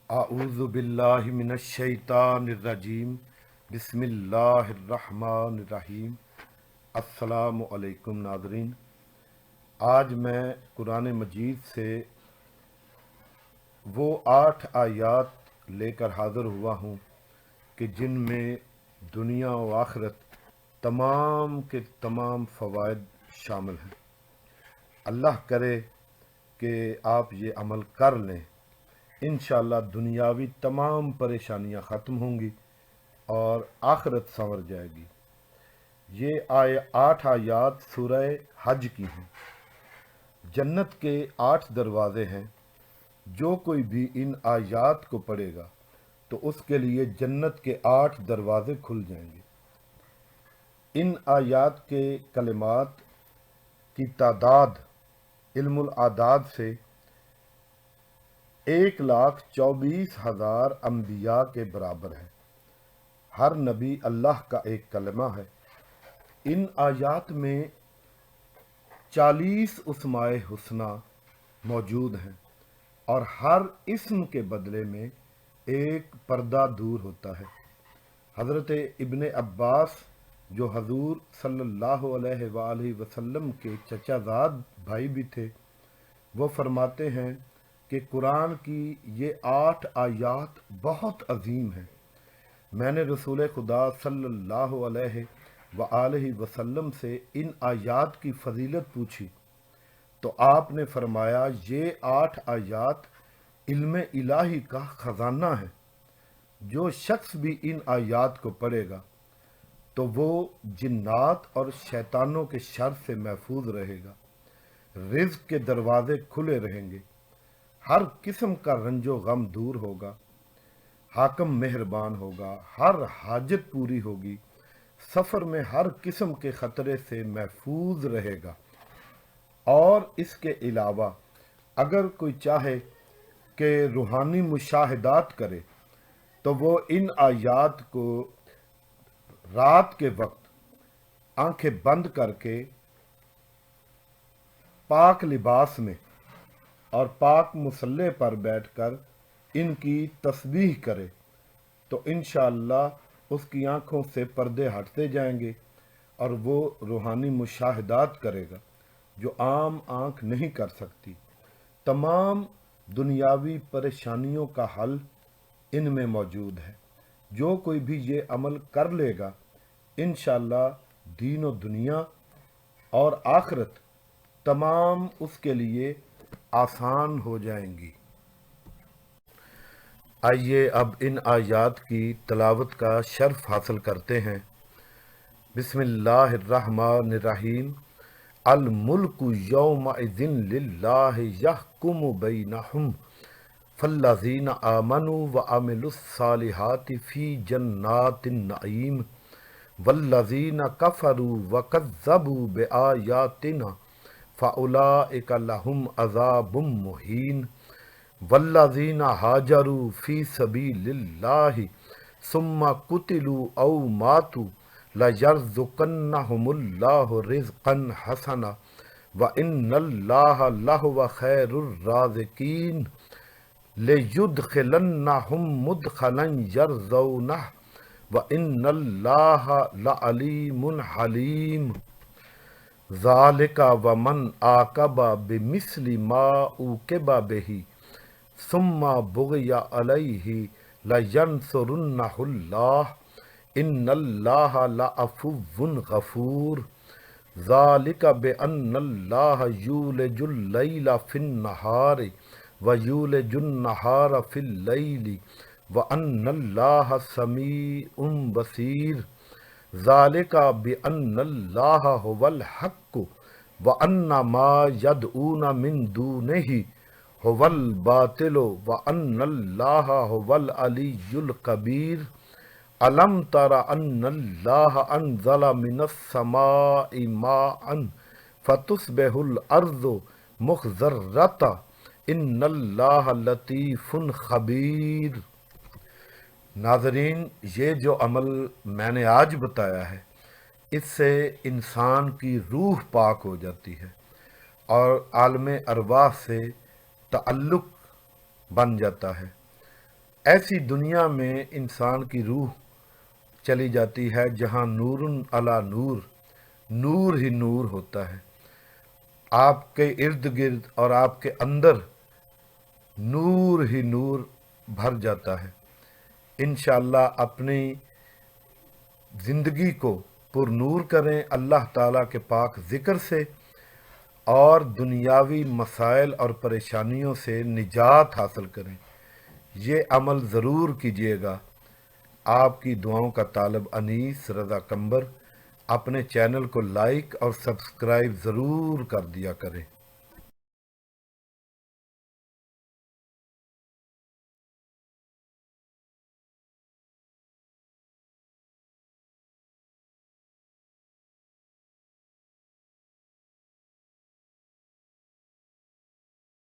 اعوذ باللہ من الشیطان الرجیم بسم اللہ الرحمن الرحیم۔ السلام علیکم ناظرین، آج میں قرآن مجید سے وہ 8 آیات لے کر حاضر ہوا ہوں کہ جن میں دنیا و آخرت تمام کے تمام فوائد شامل ہیں۔ اللہ کرے کہ آپ یہ عمل کر لیں، انشاءاللہ دنیاوی تمام پریشانیاں ختم ہوں گی اور آخرت سنور جائے گی۔ یہ 8 آیات سورہ حج کی ہیں۔ جنت کے 8 دروازے ہیں، جو کوئی بھی ان آیات کو پڑھے گا تو اس کے لیے جنت کے 8 دروازے کھل جائیں گے۔ ان آیات کے کلمات کی تعداد علم الاعداد سے 1,24,000 انبیاء کے برابر ہے۔ ہر نبی اللہ کا ایک کلمہ ہے۔ ان آیات میں 40 اسماء حسنی موجود ہیں اور ہر اسم کے بدلے میں ایک پردہ دور ہوتا ہے۔ حضرت ابن عباس جو حضور صلی اللہ علیہ وآلہ وسلم کے چچا زاد بھائی بھی تھے، وہ فرماتے ہیں کہ قرآن کی یہ 8 آیات بہت عظیم ہیں۔ میں نے رسول خدا صلی اللہ علیہ وآلہ وسلم سے ان آیات کی فضیلت پوچھی تو آپ نے فرمایا یہ 8 آیات علم الہی کا خزانہ ہے۔ جو شخص بھی ان آیات کو پڑھے گا تو وہ جنات اور شیطانوں کے شر سے محفوظ رہے گا، رزق کے دروازے کھلے رہیں گے، ہر قسم کا رنج و غم دور ہوگا، حاکم مہربان ہوگا، ہر حاجت پوری ہوگی، سفر میں ہر قسم کے خطرے سے محفوظ رہے گا۔ اور اس کے علاوہ اگر کوئی چاہے کہ روحانی مشاہدات کرے تو وہ ان آیات کو رات کے وقت آنکھیں بند کر کے پاک لباس میں اور پاک مصلے پر بیٹھ کر ان کی تسبیح کرے تو انشاءاللہ اس کی آنکھوں سے پردے ہٹتے جائیں گے اور وہ روحانی مشاہدات کرے گا جو عام آنکھ نہیں کر سکتی۔ تمام دنیاوی پریشانیوں کا حل ان میں موجود ہے۔ جو کوئی بھی یہ عمل کر لے گا انشاءاللہ دین و دنیا اور آخرت تمام اس کے لیے آسان ہو جائیں گی۔ آئیے اب ان آیات کی تلاوت کا شرف حاصل کرتے ہیں۔ بسم اللہ الرحمن الرحیم۔ الملک یومئذ للہ یحکم بینہم فالذین آمنوا وعملوا الصالحات فی جنات النعیم والذین کفروا وکذبوا بآیاتنا فاولئک لہم عذاب مہین۔ والذین ہاجروا فی سبیل اللہ ثم قتلوا او ماتوا لیرزقنہم اللہ رزقا حسنا وان اللہ لہو خیر الرازقین لیدخلنہم مدخلا یرضونہ وان اللہ لعلیم حلیم۔ ذالک ومن عاقب بمثل ما عوقب بہ ثم بغی علیہ لینصرنہ اللہ ان اللہ لعفو غفور۔ ذالک بان اللہ یولج اللیل فی النہار ویولج النہار فی اللیل وان اللہ سمیع بصیر۔ ذالک بان اللہ هو الحق وان ما یدعون من دونہ هو الباطل وان اللہ هو العلی الکبیر۔ الم تر ان اللہ انزل من السماء ماء فتصبح الارض مخضرۃ ان اللہ لطیف خبیر۔ ناظرین، یہ جو عمل میں نے آج بتایا ہے اس سے انسان کی روح پاک ہو جاتی ہے اور عالم ارواح سے تعلق بن جاتا ہے۔ ایسی دنیا میں انسان کی روح چلی جاتی ہے جہاں نور علی نور، نور ہی نور ہوتا ہے، آپ کے ارد گرد اور آپ کے اندر نور ہی نور بھر جاتا ہے۔ انشاءاللہ اپنی زندگی کو پر نور کریں اللہ تعالیٰ کے پاک ذکر سے، اور دنیاوی مسائل اور پریشانیوں سے نجات حاصل کریں۔ یہ عمل ضرور کیجیے گا۔ آپ کی دعاؤں کا طالب انیس رضا کمبر۔ اپنے چینل کو لائک اور سبسکرائب ضرور کر دیا کریں۔